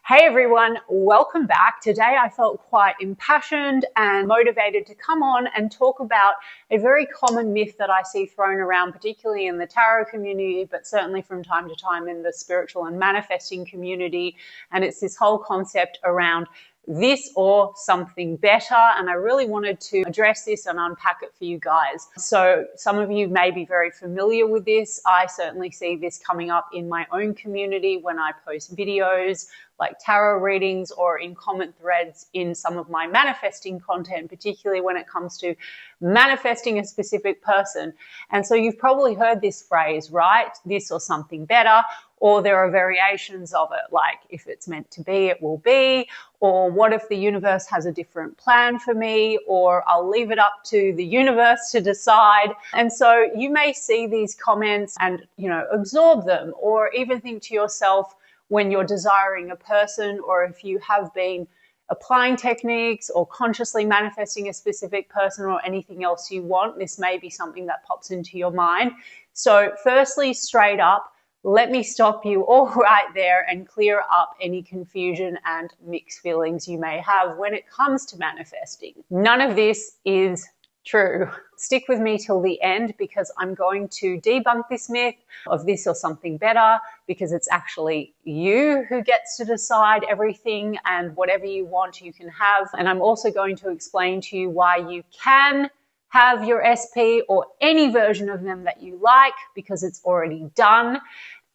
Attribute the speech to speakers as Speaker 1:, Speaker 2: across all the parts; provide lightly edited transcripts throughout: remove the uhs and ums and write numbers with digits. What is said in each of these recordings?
Speaker 1: Hey everyone, welcome back. Today I felt quite impassioned and motivated to come on and talk about a very common myth that I see thrown around, particularly in the tarot community, but certainly from time to time in the spiritual and manifesting community. And it's this whole concept around this or something better, and I really wanted to address this and unpack it for you guys. So some of you may be very familiar with this. I certainly see this coming up in my own community when I post videos like tarot readings or in comment threads in some of my manifesting content, particularly when it comes to manifesting a specific person. And so you've probably heard this phrase, right? This or something better. Or there are variations of it, like if it's meant to be, it will be, or what if the universe has a different plan for me, or I'll leave it up to the universe to decide. And so you may see these comments and, absorb them, or even think to yourself when you're desiring a person, or if you have been applying techniques or consciously manifesting a specific person or anything else you want, this may be something that pops into your mind. So firstly, straight up, let me stop you all right there and clear up any confusion and mixed feelings you may have when it comes to manifesting. None of this is true. Stick with me till the end because I'm going to debunk this myth of this or something better, because it's actually you who gets to decide everything, and whatever you want you can have. And I'm also going to explain to you why you can have your SP or any version of them that you like, because it's already done.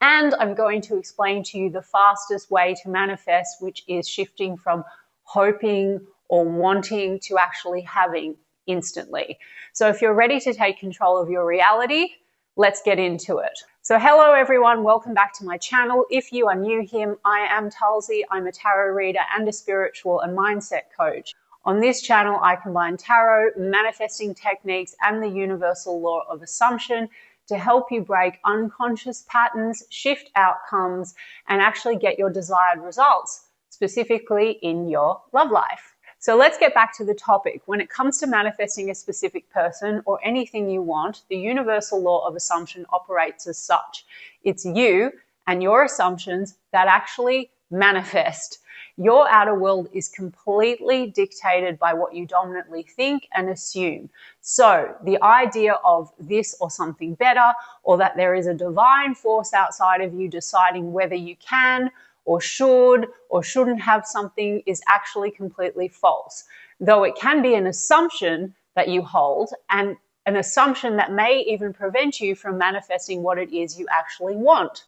Speaker 1: And I'm going to explain to you the fastest way to manifest, which is shifting from hoping or wanting to actually having instantly. So if you're ready to take control of your reality, let's get into it. So hello everyone, welcome back to my channel. If you are new here, I am Tulsi. I'm a tarot reader and a spiritual and mindset coach. On this channel, I combine tarot, manifesting techniques, and the universal law of assumption to help you break unconscious patterns, shift outcomes, and actually get your desired results, specifically in your love life. So let's get back to the topic. When it comes to manifesting a specific person or anything you want, the universal law of assumption operates as such. It's you and your assumptions that actually manifest. Your outer world is completely dictated by what you dominantly think and assume. So the idea of this or something better, or that there is a divine force outside of you deciding whether you can or shouldn't have something, is actually completely false. Though it can be an assumption that you hold, and an assumption that may even prevent you from manifesting what it is you actually want.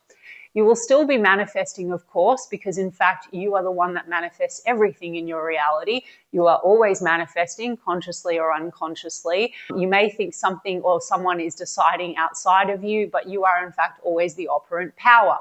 Speaker 1: You will still be manifesting, of course, because in fact, you are the one that manifests everything in your reality. You are always manifesting, consciously or unconsciously. You may think something or someone is deciding outside of you, but you are in fact always the operant power.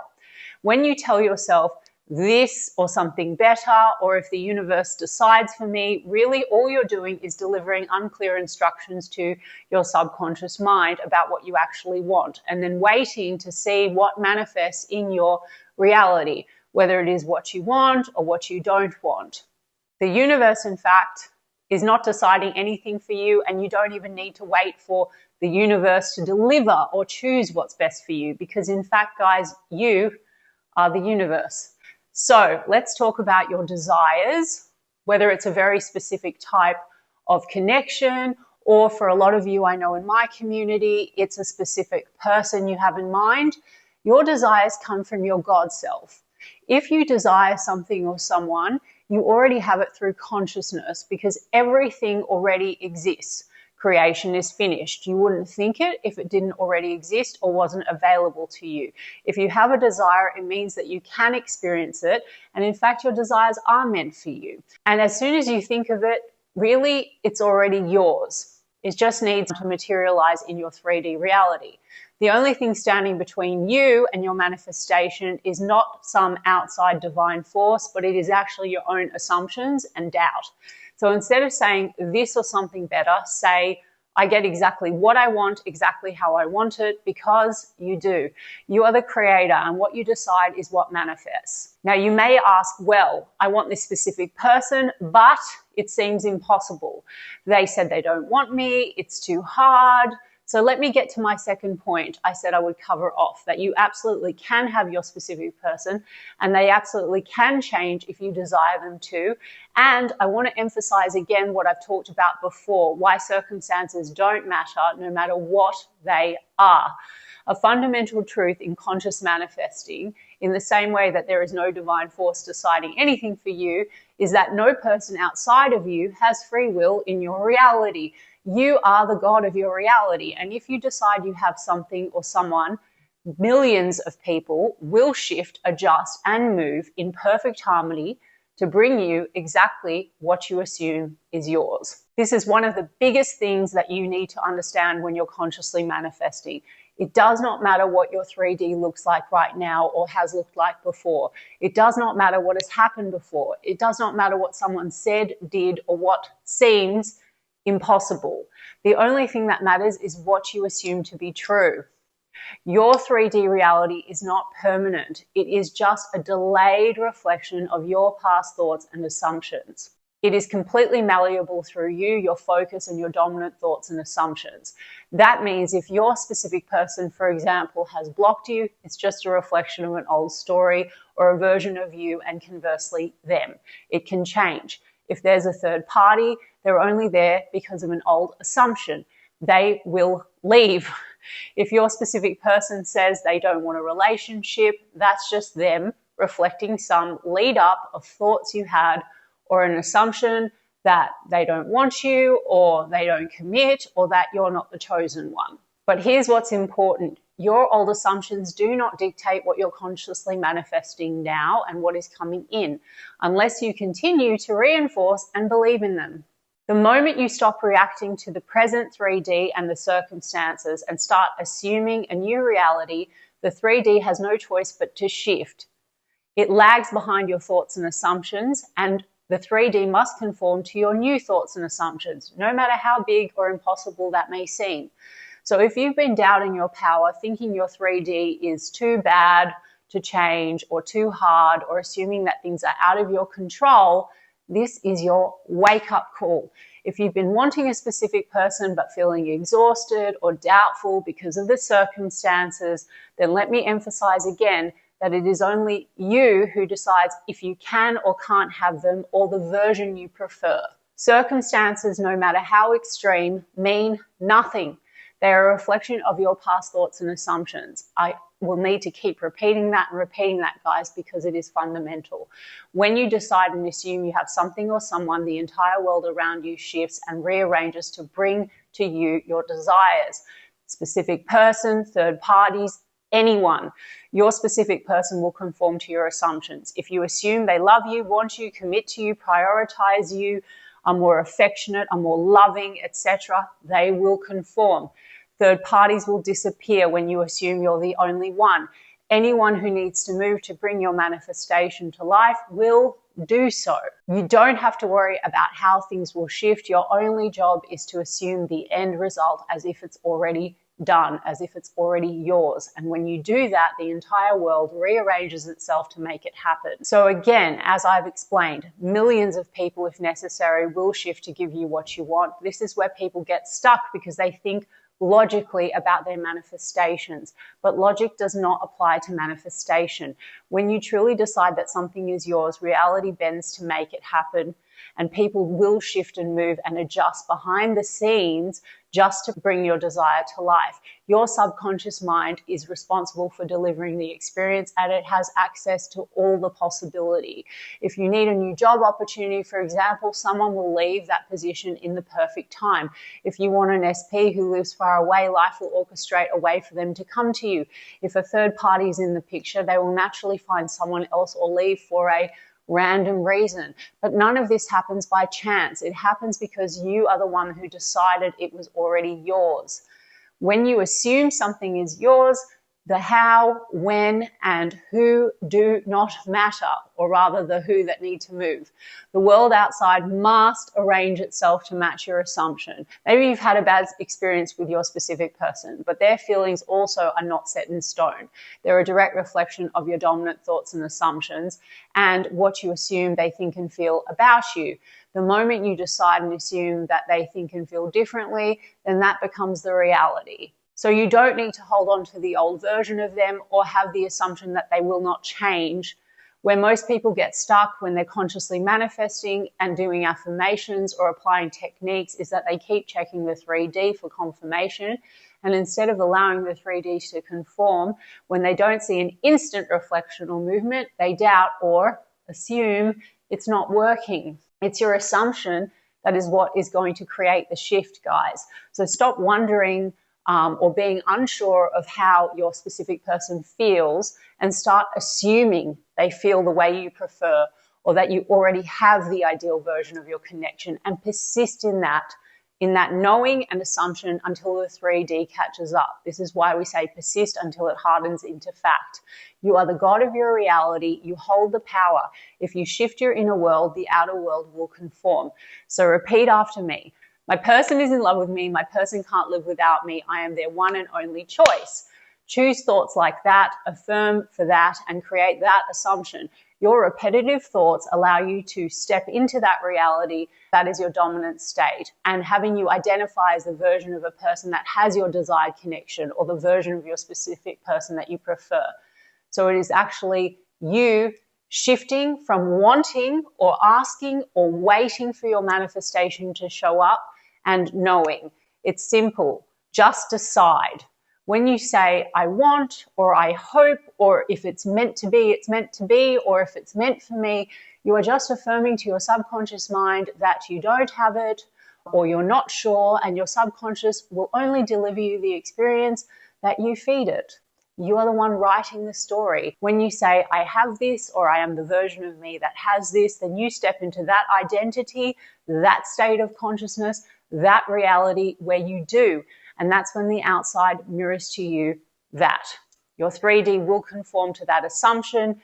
Speaker 1: When you tell yourself, this or something better, or if the universe decides for me, really all you're doing is delivering unclear instructions to your subconscious mind about what you actually want, and then waiting to see what manifests in your reality, whether it is what you want or what you don't want. The universe, in fact, is not deciding anything for you, and you don't even need to wait for the universe to deliver or choose what's best for you, because in fact, guys, you are the universe. So let's talk about your desires, whether it's a very specific type of connection, or for a lot of you I know in my community, it's a specific person you have in mind. Your desires come from your God self. If you desire something or someone, you already have it through consciousness, because everything already exists. Creation is finished. You wouldn't think it if it didn't already exist or wasn't available to you. If you have a desire, it means that you can experience it. And in fact, your desires are meant for you. And as soon as you think of it, really, it's already yours. It just needs to materialize in your 3D reality. The only thing standing between you and your manifestation is not some outside divine force, but it is actually your own assumptions and doubt. So instead of saying this or something better, say, I get exactly what I want, exactly how I want it, because you do. You are the creator, and what you decide is what manifests. Now, you may ask, well, I want this specific person, but it seems impossible. They said they don't want me, it's too hard, So let me get to my second point I said I would cover off, that you absolutely can have your specific person and they absolutely can change if you desire them to. And I want to emphasize again what I've talked about before, why circumstances don't matter no matter what they are. A fundamental truth in conscious manifesting, in the same way that there is no divine force deciding anything for you, is that no person outside of you has free will in your reality. You are the God of your reality. And if you decide you have something or someone, millions of people will shift, adjust, and move in perfect harmony to bring you exactly what you assume is yours. This is one of the biggest things that you need to understand when you're consciously manifesting. It does not matter what your 3D looks like right now or has looked like before. It does not matter what has happened before. It does not matter what someone said, did, or what seems impossible. The only thing that matters is what you assume to be true. Your 3D reality is not permanent. It is just a delayed reflection of your past thoughts and assumptions. It is completely malleable through you, your focus, and your dominant thoughts and assumptions. That means if your specific person, for example, has blocked you, it's just a reflection of an old story or a version of you, and conversely, them. It can change. If there's a third party, they're only there because of an old assumption. They will leave. If your specific person says they don't want a relationship, that's just them reflecting some lead up of thoughts you had or an assumption that they don't want you or they don't commit or that you're not the chosen one. But here's what's important. Your old assumptions do not dictate what you're consciously manifesting now and what is coming in, unless you continue to reinforce and believe in them. The moment you stop reacting to the present 3D and the circumstances and start assuming a new reality, the 3D has no choice but to shift. It lags behind your thoughts and assumptions, and the 3D must conform to your new thoughts and assumptions, no matter how big or impossible that may seem. So if you've been doubting your power, thinking your 3D is too bad to change or too hard, or assuming that things are out of your control, this is your wake-up call. If you've been wanting a specific person but feeling exhausted or doubtful because of the circumstances, then let me emphasize again that it is only you who decides if you can or can't have them, or the version you prefer. Circumstances, no matter how extreme, mean nothing. They are a reflection of your past thoughts and assumptions. I will need to keep repeating that, guys, because it is fundamental. When you decide and assume you have something or someone, the entire world around you shifts and rearranges to bring to you your desires. Specific person, third parties, anyone. Your specific person will conform to your assumptions. If you assume they love you, want you, commit to you, prioritize you, are more affectionate, are more loving, etc., they will conform. Third parties will disappear when you assume you're the only one. Anyone who needs to move to bring your manifestation to life will do so. You don't have to worry about how things will shift. Your only job is to assume the end result as if it's already done, as if it's already yours. And when you do that, the entire world rearranges itself to make it happen. So again, as I've explained, millions of people, if necessary, will shift to give you what you want. This is where people get stuck because they think logically about their manifestations, but logic does not apply to manifestation. When you truly decide that something is yours, reality bends to make it happen, and people will shift and move and adjust behind the scenes just to bring your desire to life. Your subconscious mind is responsible for delivering the experience, and it has access to all the possibility. If you need a new job opportunity, for example, someone will leave that position in the perfect time. If you want an SP who lives far away, life will orchestrate a way for them to come to you. If a third party is in the picture, they will naturally find someone else or leave for a random reason. But none of this happens by chance. It happens because you are the one who decided it was already yours. When you assume something is yours, The how, when, and who do not matter, or rather the who that need to move. The world outside must arrange itself to match your assumption. Maybe you've had a bad experience with your specific person, but their feelings also are not set in stone. They're a direct reflection of your dominant thoughts and assumptions and what you assume they think and feel about you. The moment you decide and assume that they think and feel differently, then that becomes the reality. So you don't need to hold on to the old version of them or have the assumption that they will not change. Where most people get stuck when they're consciously manifesting and doing affirmations or applying techniques is that they keep checking the 3D for confirmation. And instead of allowing the 3D to conform, when they don't see an instant reflection or movement, they doubt or assume it's not working. It's your assumption that is what is going to create the shift, guys. So stop wondering or being unsure of how your specific person feels and start assuming they feel the way you prefer or that you already have the ideal version of your connection, and persist in that knowing and assumption until the 3D catches up. This is why we say persist until it hardens into fact. You are the God of your reality. You hold the power. If you shift your inner world, the outer world will conform. So repeat after me. My person is in love with me. My person can't live without me. I am their one and only choice. Choose thoughts like that, affirm for that, and create that assumption. Your repetitive thoughts allow you to step into that reality that is your dominant state, and having you identify as the version of a person that has your desired connection or the version of your specific person that you prefer. So it is actually you shifting from wanting or asking or waiting for your manifestation to show up and knowing. It's simple. Just decide. When you say, I want, or I hope, or if it's meant to be, it's meant to be, or if it's meant for me, you are just affirming to your subconscious mind that you don't have it, or you're not sure, and your subconscious will only deliver you the experience that you feed it. You are the one writing the story. When you say, I have this, or I am the version of me that has this, then you step into that identity, that state of consciousness, that reality where you do. And that's when the outside mirrors to you that. Your 3D will conform to that assumption.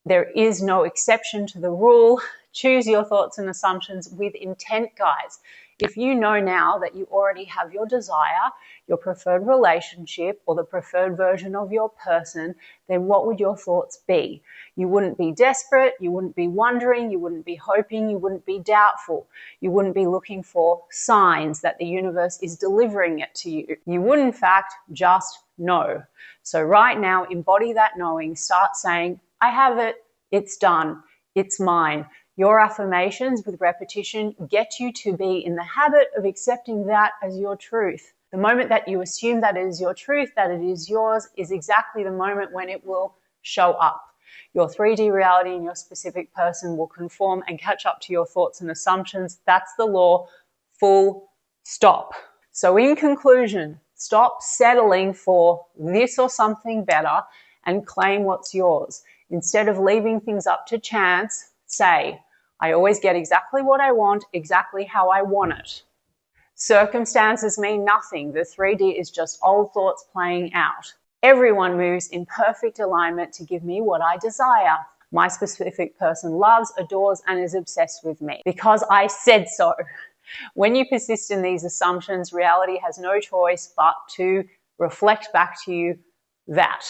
Speaker 1: There is no exception to the rule. Choose your thoughts and assumptions with intent, guys. If you know now that you already have your desire, your preferred relationship, or the preferred version of your person, then what would your thoughts be? You wouldn't be desperate, you wouldn't be wondering, you wouldn't be hoping, you wouldn't be doubtful. You wouldn't be looking for signs that the universe is delivering it to you. You would, in fact, just know. So right now, embody that knowing. Start saying, I have it, it's done, it's mine. Your affirmations with repetition get you to be in the habit of accepting that as your truth. The moment that you assume that it is your truth, that it is yours, is exactly the moment when it will show up. Your 3D reality and your specific person will conform and catch up to your thoughts and assumptions. That's the law. Full stop. So in conclusion, stop settling for this or something better and claim what's yours. Instead of leaving things up to chance, say, I always get exactly what I want, exactly how I want it. Circumstances mean nothing. The 3D is just old thoughts playing out. Everyone moves in perfect alignment to give me what I desire. My specific person loves, adores, and is obsessed with me because I said so. When you persist in these assumptions, reality has no choice but to reflect back to you that.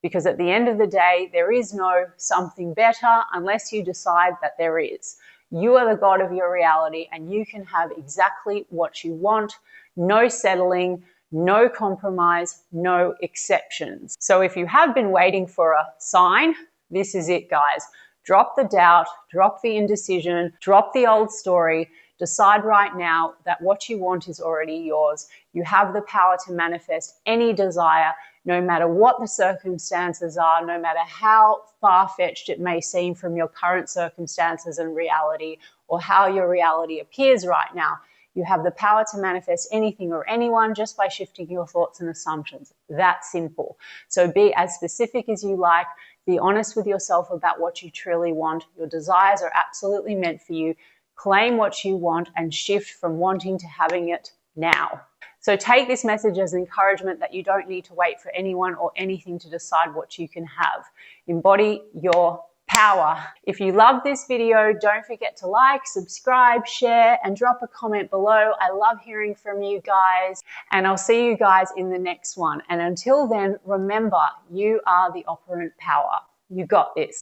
Speaker 1: Because at the end of the day, there is no something better unless you decide that there is. You are the God of your reality and you can have exactly what you want. No settling, no compromise, no exceptions. So if you have been waiting for a sign, this is it, guys. Drop the doubt, drop the indecision, drop the old story. Decide right now that what you want is already yours. You have the power to manifest any desire, no matter what the circumstances are, no matter how far-fetched it may seem from your current circumstances and reality, or how your reality appears right now. You have the power to manifest anything or anyone just by shifting your thoughts and assumptions. That simple. So be as specific as you like. Be honest with yourself about what you truly want. Your desires are absolutely meant for you. Claim what you want and shift from wanting to having it now. So take this message as encouragement that you don't need to wait for anyone or anything to decide what you can have. Embody your power. If you love this video, don't forget to like, subscribe, share, and drop a comment below. I love hearing from you guys, and I'll see you guys in the next one. And until then, remember, you are the operant power. You got this.